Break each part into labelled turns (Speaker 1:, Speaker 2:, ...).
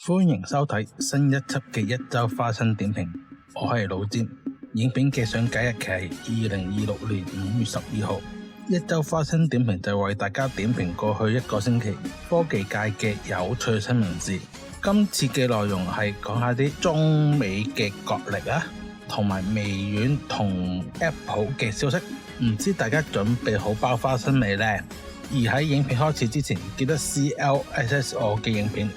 Speaker 1: 歡迎收睇新一輯嘅一周花生點評，我係老詹。影片嘅上架日期係2026年5月12號。一周花生點評就為大家點評過去一個星期科技界嘅有趣新聞事。今次嘅內容係講下啲中美嘅角力啊，同埋微軟同 Apple 嘅消息。唔知大家準備好包花生未呢？而喺影片開始之前，記得 CLS 我嘅影片，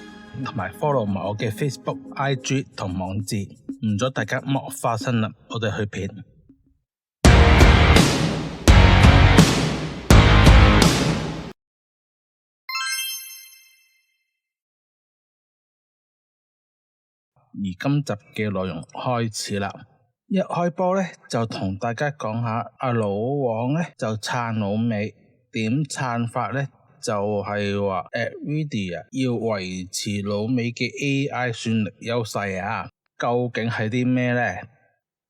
Speaker 1: 同埋 follow 埋我嘅 Facebook、IG 同網誌，唔阻大家剝花生啦！我哋去片。而今集嘅內容開始啦，一開波咧就同大家講下阿老王咧就撐老美，點撐法咧？就係話 NVIDIA 要維持老美嘅 AI 算力優勢啊，究竟係啲咩呢？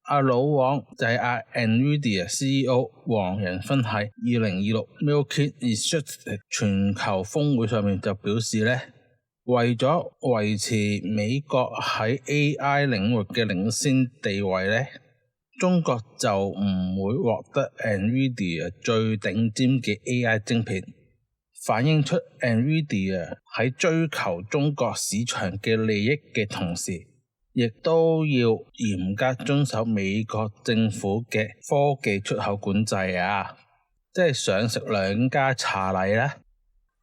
Speaker 1: 阿老王就係NVIDIA CEO 黃仁勳喺2026 Milken Institute 全球峰會上面就表示呢，為咗維持美國喺 AI 領域嘅領先地位呢，中國就唔會獲得 NVIDIA 最頂尖嘅 AI 晶片。反映出 NVIDIA 喺追求中國市場嘅利益嘅同時，亦都要嚴格遵守美國政府嘅科技出口管制啊！即係想食兩家茶禮啦。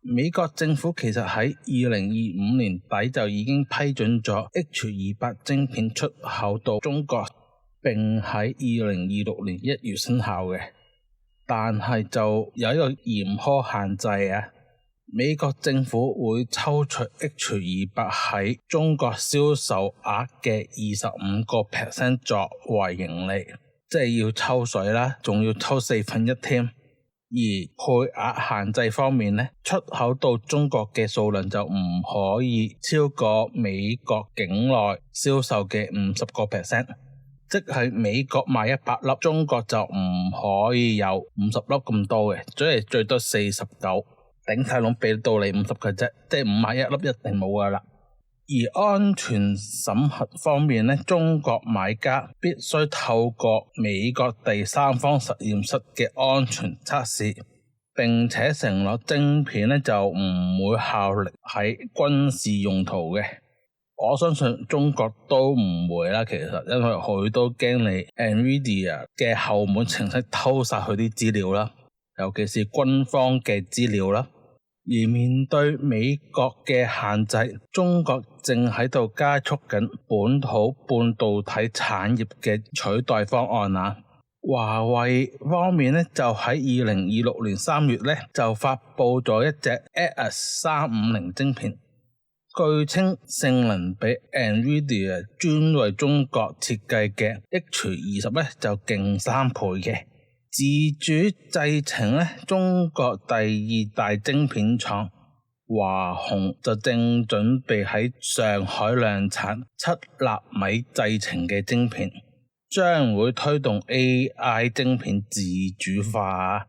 Speaker 1: 美國政府其實喺2025年底就已經批准咗 H200 晶片出口到中國，並喺2026年1月生效嘅。但係就有一個嚴苛限制啊！美國政府會抽取 H200 喺中國銷售額嘅25% 作為盈利，即係要抽水啦，仲要抽1/4添。而配額限制方面呢，出口到中國嘅數量就唔可以超過美國境內銷售嘅50%，即係美國賣100粒，中國就唔可以有50粒咁多嘅，最多49。頂晒籠俾到你50嘅啫，即係5買1粒一定冇噶啦。而安全審核方面呢，中國買家必須透過美國第三方實驗室嘅安全測試，並且承諾晶片呢就唔會效力喺軍事用途嘅。我相信中國都唔會啦，其實因為佢都驚你 NVIDIA 嘅後門程式偷晒佢啲資料啦，尤其是軍方嘅資料啦。而面對美國嘅限制，中國正喺度加速緊本土半導體產業嘅取代方案啊！華為方面呢，就喺2026年3月呢，就發佈咗一隻 X350 晶片，據稱性能比 NVIDIA 專為中國設計嘅 H20 呢就勁3倍嘅。自主製程呢，中國第2大晶片廠華虹就正準備喺上海量產7納米製程嘅晶片，將會推動 AI 晶片自主化。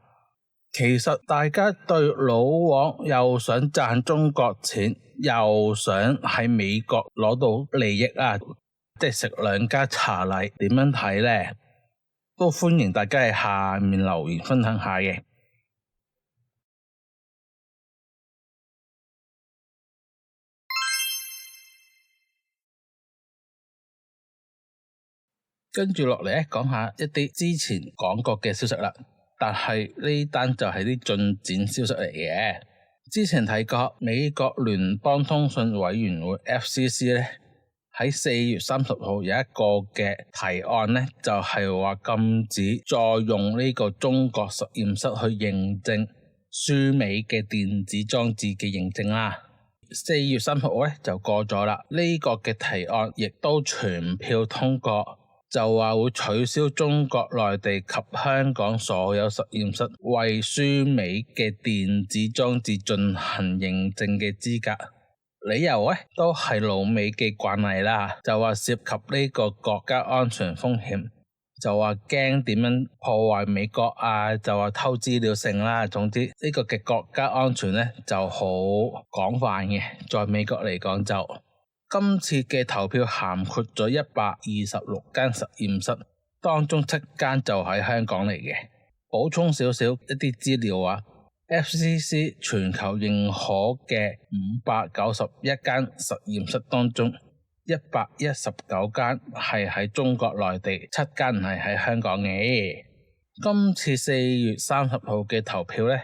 Speaker 1: 其實大家對老王又想賺中國錢，又想喺美國攞到利益啊，即係食兩家茶禮，點樣睇呢？都歡迎大家喺下面留言分享下嘅。跟住落嚟咧，講下一啲之前講過嘅消息啦。但係呢單就係啲進展消息嚟嘅。之前提過美國聯邦通訊委員會 FCC 咧，喺4月30號有一個嘅提案呢，就係話禁止再用呢個中國實驗室去認證輸美嘅電子裝置嘅認證啦。4月3號呢就過咗啦，呢個嘅提案亦都全票通過，就話會取消中國內地及香港所有實驗室為輸美嘅電子裝置進行認證嘅資格。理由呢都係老美嘅慣例啦，就話涉及呢個國家安全風險，就話驚點樣破壞美國啊，就話偷資料性啦。總之呢個嘅國家安全呢就好廣泛嘅，在美國嚟講就今次嘅投票涵括咗126間實驗室，當中7間就喺香港嚟嘅。補充少少一啲資料啊，FCC 全球認可嘅591間實驗室當中，119間係喺中國內地，7間係喺香港嘅。今次4月30號嘅投票呢，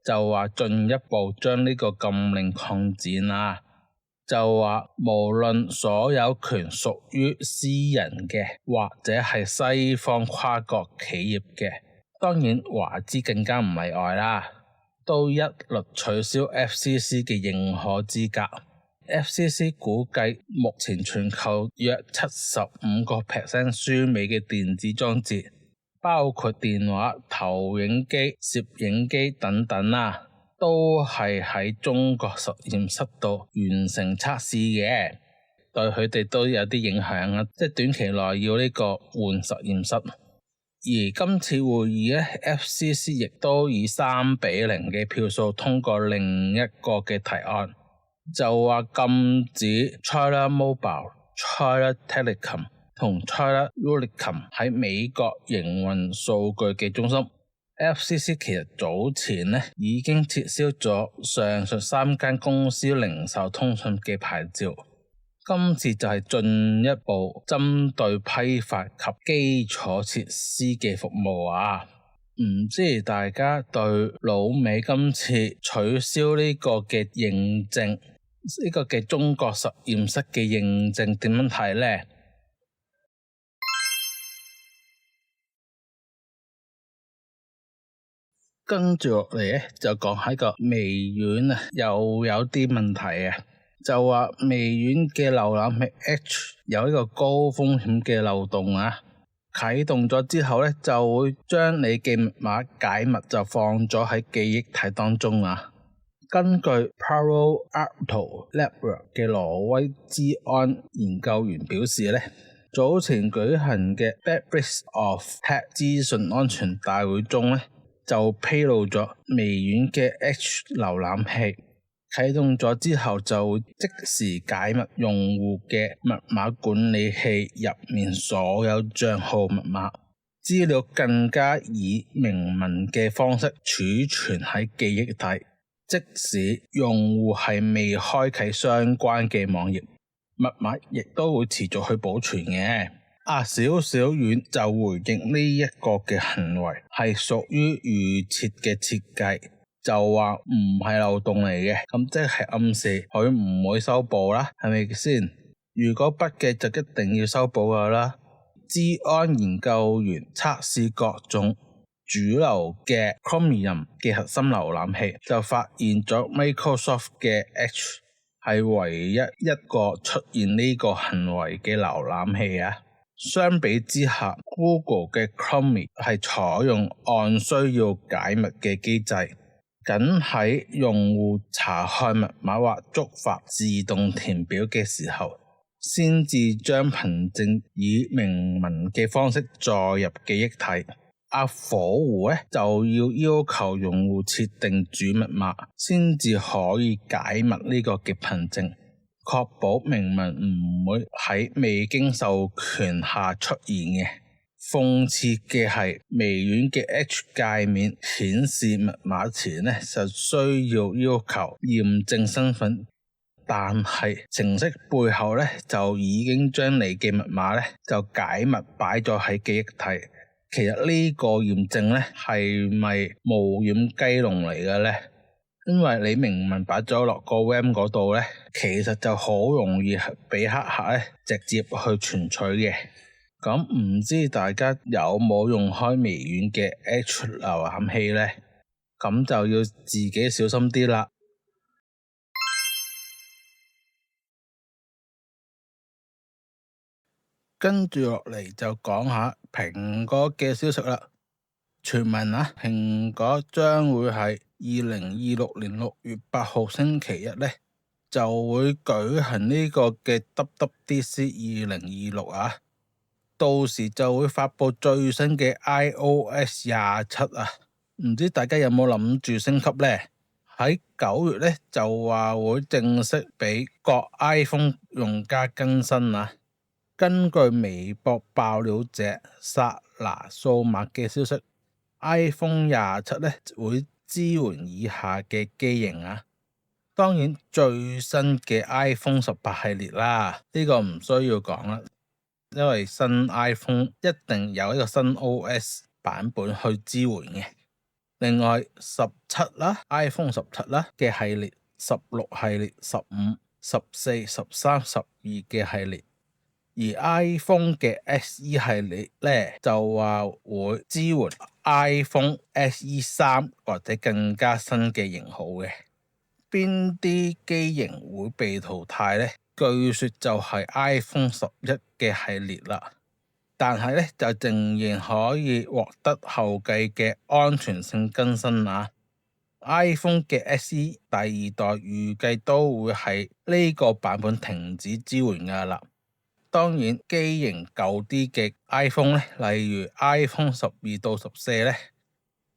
Speaker 1: 就話進一步將呢個禁令擴展啦，就話無論所有權屬於私人嘅或者係西方跨國企業嘅，當然華資更加唔例外啦，都一律取消 FCC 嘅認可資格。FCC 估計目前全球約75% 輸美嘅電子裝置，包括電話、投影機、攝影機等等啦，都係喺中國實驗室度完成測試嘅，對佢哋都有啲影響啊，即係短期內要呢個換實驗室。而今次會議呢， FCC 亦都以3-0嘅票數通過另一個嘅提案，就話禁止 China Mobile、China Telecom 同 China Unicom 喺美國營運數據嘅中心。FCC 其實早前呢已經撤銷咗上述3間公司零售通訊嘅牌照，今次就係進一步針對批發及基礎設施嘅服務啊。唔知大家對老美今次取消呢個嘅認證，呢個嘅中國實驗室嘅認證點樣睇呢？跟住落嚟咧，就講喺個微軟啊，又有啲問題啊，就話微軟嘅瀏覽器 Edge 有一個高風險嘅漏洞啊，啟動咗之後咧，就會將你嘅密碼解密就放咗喺記憶體當中啊。根據 Palo Alto Networks 嘅挪威資安研究員表示咧，早前舉行嘅 Bad Breaks of Tech 資訊安全大會中咧，就披露咗微軟嘅 Edge 瀏覽器啟動咗之後就會即時解密用戶嘅密碼管理器入面所有賬號密碼，資料更加以明文嘅方式儲存喺記憶體，即使用戶係未開啟相關嘅網頁，密碼亦都會持續去保存嘅。小小軟就回應呢一個嘅行為係屬於預設嘅設計，就話唔係漏洞嚟嘅，咁即係暗示佢唔會修補啦，係咪先？如果不嘅就一定要修補噶啦。資安研究員測試各種主流嘅 Chromium 嘅核心瀏覽器，就發現咗 Microsoft 嘅 Edge 係唯一一個出現呢個行為嘅瀏覽器啊。相比之下 ，Google 嘅 Chrome 係採用按需要解密嘅機制，僅喺用戶查看密碼或觸發自動填表嘅時候，先至將憑證以明文嘅方式載入記憶體。火狐咧就要求用戶設定主密碼，先至可以解密呢個嘅憑證，確保明文唔會喺未經授權下出現嘅。諷刺嘅係，微軟嘅 Edge 界面顯示密碼前呢，就需要求驗證身份，但係程式背後呢，就已經將你嘅密碼呢就解密擺咗喺記憶體。其實呢個驗證呢，係咪無掩雞籠嚟嘅呢？因為你明文擺咗落個 RAM 嗰度咧，其實就好容易俾黑客咧直接去存取嘅。咁唔知大家有冇用開微軟嘅 Edge 瀏覽器咧？咁就要自己小心啲啦。跟住落嚟就講下蘋果嘅消息啦。傳聞蘋果將會喺2026年6月8號星期一咧，就會舉行呢個嘅 WWDC 2026啊，到時就會發佈最新嘅 iOS 27啊，唔知大家有冇諗住升級呢？喺9月咧就話會正式俾各 iPhone 用家更新啊。根據微博爆料者薩拿數碼嘅消息，iPhone 27咧會支援以下嘅機型啊。當然最新嘅 iPhone 18系列啦，呢個唔需要講啦，因為新 iPhone 一定有一個新 OS 版本去支援嘅。另外17啦 ，iPhone 17啦嘅系列、16系列、15、14、13、12嘅系列，而 iPhone 嘅 SE 系列咧就話會支援 iPhone SE 3或者更加新嘅型號嘅。邊啲機型會被淘汰呢？據說就係 iPhone 11嘅系列啦。但係咧就仍然可以獲得後繼嘅安全性更新啊。iPhone 嘅 SE 第2代預計都會喺呢個版本停止支援噶啦。當然機型舊啲嘅 iPhone 咧，例如 iPhone 12到14咧，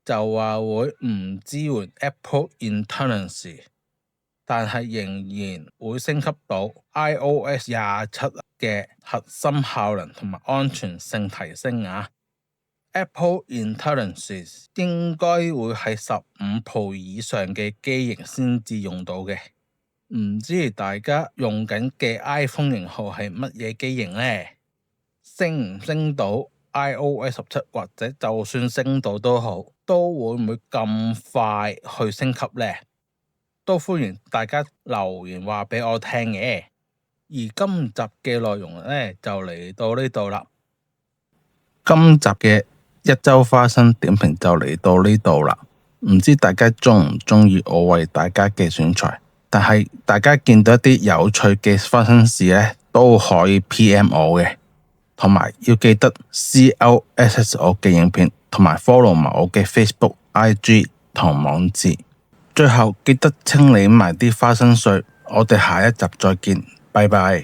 Speaker 1: 就話會唔支援 Apple Intelligence， 但係仍然會升級到 iOS 27嘅核心效能同埋安全性提升啊。Apple Intelligence 應該會喺15 Pro 以上嘅機型先至用到嘅。唔知大家用緊嘅 iPhone 型號係乜嘢機型呢？升唔升到 iOS 17，或者就算升到都好，都會唔會咁快去升級呢？都歡迎大家留言話俾我聽嘅。而今集嘅內容呢，就嚟到呢度啦。今集嘅一周花生點評就嚟到呢度啦。唔知大家中唔中意我為大家嘅選材？但係大家見到一啲有趣嘅花生事呢，都可以 PM 我嘅，同埋要記得 CLSS 我嘅影片，同埋 follow 埋我嘅 Facebook、IG 同網誌。最後記得清理埋啲花生碎。我哋下一集再見，拜拜。